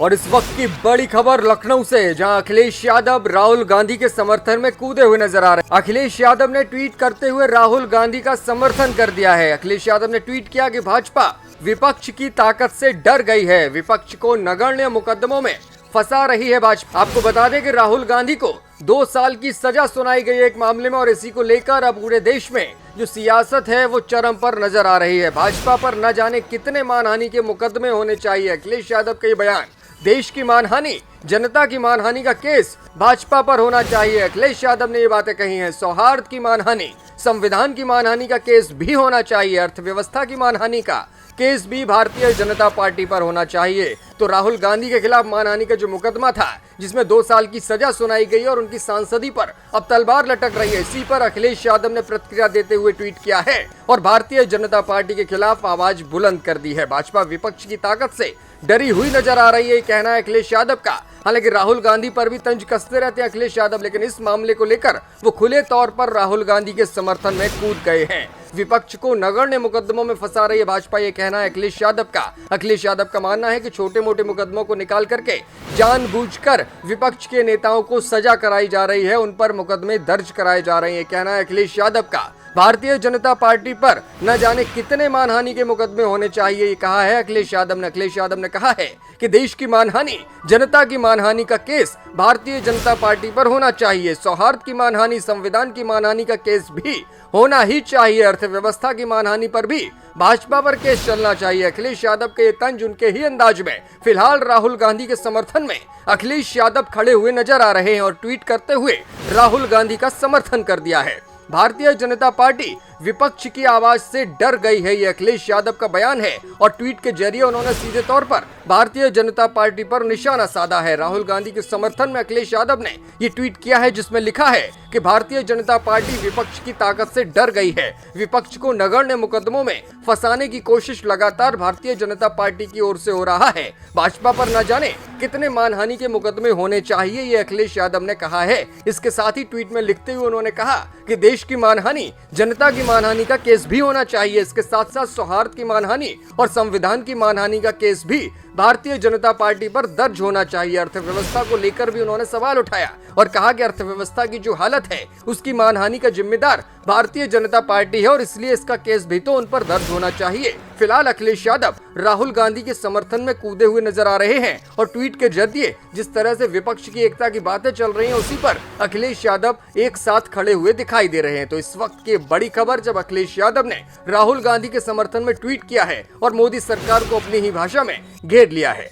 और इस वक्त की बड़ी खबर लखनऊ से, जहां अखिलेश यादव राहुल गांधी के समर्थन में कूदे हुए नजर आ रहे हैं। अखिलेश यादव ने ट्वीट करते हुए राहुल गांधी का समर्थन कर दिया है। अखिलेश यादव ने ट्वीट किया कि भाजपा विपक्ष की ताकत से डर गई है, विपक्ष को नगण्य मुकदमों में फंसा रही है भाजपा। आपको बता दें कि राहुल गांधी को 2 साल की सजा सुनाई गई एक मामले में, और इसी को लेकर अब पूरे देश में जो सियासत है वो चरम पर नजर आ रही है। भाजपा पर न जाने कितने मानहानि के मुकदमे होने चाहिए। अखिलेश यादव का ये बयान, देश की मानहानि, जनता की मानहानि का केस भाजपा पर होना चाहिए। अखिलेश यादव ने ये बातें कही हैं। सौहार्द की मानहानि, संविधान की मानहानि का केस भी होना चाहिए। अर्थव्यवस्था की मानहानि का केस भी भारतीय जनता पार्टी पर होना चाहिए। तो राहुल गांधी के खिलाफ मानहानि का जो मुकदमा था, जिसमें 2 साल की सजा सुनाई गई और उनकी सांसदी पर अब तलवार लटक रही है, इसी पर अखिलेश यादव ने प्रतिक्रिया देते हुए ट्वीट किया है और भारतीय जनता पार्टी के खिलाफ आवाज बुलंद कर दी है। भाजपा विपक्ष की ताकत से डरी हुई नजर आ रही है, कहना है अखिलेश यादव का। हालांकि राहुल गांधी पर भी तंज कसते रहते हैं अखिलेश यादव, लेकिन इस मामले को लेकर वो खुले तौर पर राहुल गांधी के समर्थन में कूद गए हैं। विपक्ष को नगण्य मुकदमों में फंसा रही है भाजपा, ये कहना है अखिलेश यादव का। अखिलेश यादव का मानना है कि छोटे मोटे मुकदमों को निकाल करके जानबूझकर विपक्ष के नेताओं को सजा कराई जा रही है, उन पर मुकदमे दर्ज कराए जा रहे हैं, कहना है अखिलेश यादव का। भारतीय जनता पार्टी पर न जाने कितने मानहानि के मुकदमे होने चाहिए, ये कहा है अखिलेश यादव ने। अखिलेश यादव ने कहा है कि देश की मानहानि, जनता की मानहानि का केस भारतीय जनता पार्टी पर होना चाहिए। सौहार्द की मानहानि, संविधान की मानहानि का केस भी होना ही चाहिए। अर्थव्यवस्था की मानहानि पर भी भाजपा पर केस चलना चाहिए। अखिलेश यादव के ये तंज उनके ही अंदाज में फिलहाल राहुल गांधी के समर्थन में अखिलेश यादव खड़े हुए नजर आ रहे हैं और ट्वीट करते हुए राहुल गांधी का समर्थन कर दिया है। भारतीय जनता पार्टी विपक्ष की आवाज से डर गई है, ये अखिलेश यादव का बयान है और ट्वीट के जरिए उन्होंने सीधे तौर पर भारतीय जनता पार्टी पर निशाना साधा है। राहुल गांधी के समर्थन में अखिलेश यादव ने ये ट्वीट किया है, जिसमें लिखा है कि भारतीय जनता पार्टी विपक्ष की ताकत से डर गई है, विपक्ष को नगण्य मुकदमों में फंसाने की कोशिश लगातार भारतीय जनता पार्टी की ओर से हो रहा है। भाजपा पर न जाने कितने मानहानि के मुकदमे होने चाहिए, ये अखिलेश यादव ने कहा है। इसके साथ ही ट्वीट में लिखते हुए उन्होंने कहा कि देश की मानहानि, जनता की मानहानि का केस भी होना चाहिए। इसके साथ साथ सौहार्द की मानहानि और संविधान की मानहानि का केस भी भारतीय जनता पार्टी पर दर्ज होना चाहिए। अर्थव्यवस्था को लेकर भी उन्होंने सवाल उठाया और कहा कि अर्थव्यवस्था की जो हालत है उसकी मानहानि का जिम्मेदार भारतीय जनता पार्टी है और इसलिए इसका केस भी तो उन पर दर्ज होना चाहिए। फिलहाल अखिलेश यादव राहुल गांधी के समर्थन में कूदे हुए नजर आ रहे हैं और ट्वीट के जरिए जिस तरह से विपक्ष की एकता की बातें चल रही हैं, उसी पर अखिलेश यादव एक साथ खड़े हुए दिखाई दे रहे हैं। तो इस वक्त की बड़ी खबर, जब अखिलेश यादव ने राहुल गांधी के समर्थन में ट्वीट किया है और मोदी सरकार को अपनी ही भाषा में घेर लिया है।